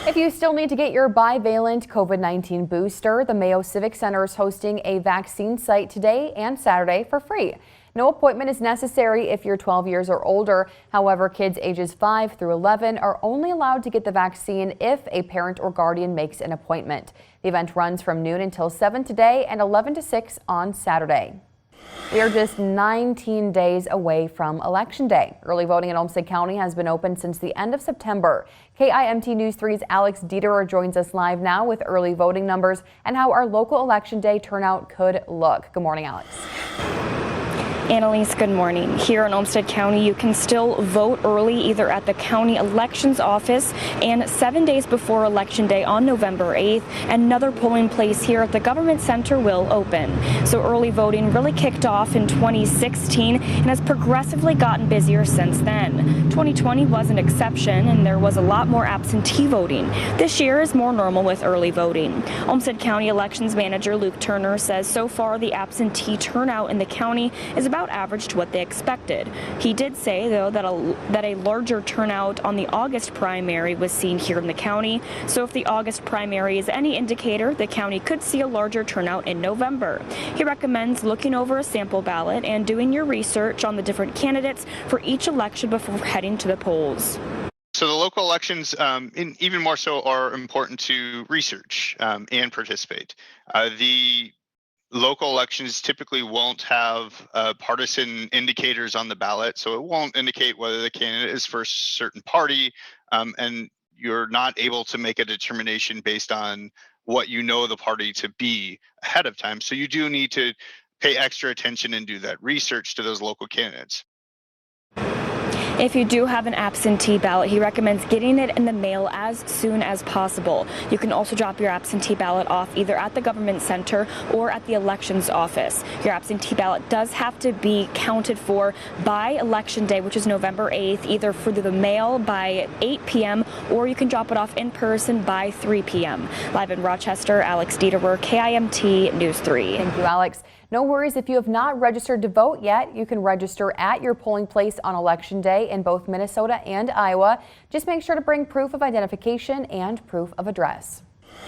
If you still need to get your bivalent COVID-19 booster, the Mayo Civic Center is hosting a vaccine site today and Saturday for free. No appointment is necessary if you're 12 years or older. However, kids ages 5 through 11 are only allowed to get the vaccine if a parent or guardian makes an appointment. The event runs from noon until 7 today and 11 to 6 on Saturday. We are just 19 days away from Election Day. Early voting in Olmsted County has been open since the end of September. KIMT News 3's Alex Dieterer joins us live now with early voting numbers and how our local Election Day turnout could look. Good morning, Alex. Annalise, good morning. Here in Olmsted County, you can still vote early either at the county elections office and 7 days before Election Day on November 8th. Another polling place here at the government center will open. So early voting really kicked off in 2016 and has progressively gotten busier since then. 2020 was an exception and there was a lot more absentee voting. This year is more normal with early voting. Olmsted County Elections Manager Luke Turner says so far the absentee turnout in the county is about average to what they expected. He did say, though, that a larger turnout on the August primary was seen here in the county. So if the August primary is any indicator, the county could see a larger turnout in November. He recommends looking over a sample ballot and doing your research on the different candidates for each election before heading to the polls. So the local elections, even more so, are important to research and participate. The local elections typically won't have partisan indicators on the ballot, so it won't indicate whether the candidate is for a certain party, and you're not able to make a determination based on what you know the party to be ahead of time. So you do need to pay extra attention and do that research to those local candidates. If you do have an absentee ballot, he recommends getting it in the mail as soon as possible. You can also drop your absentee ballot off either at the government center or at the elections office. Your absentee ballot does have to be counted for by Election Day, which is November 8th, either through the mail by 8 p.m. or you can drop it off in person by 3 p.m. Live in Rochester, Alex Dieterer, KIMT News 3. Thank you, Alex. No worries if you have not registered to vote yet. You can register at your polling place on Election Day in both Minnesota and Iowa. Just make sure to bring proof of identification and proof of address.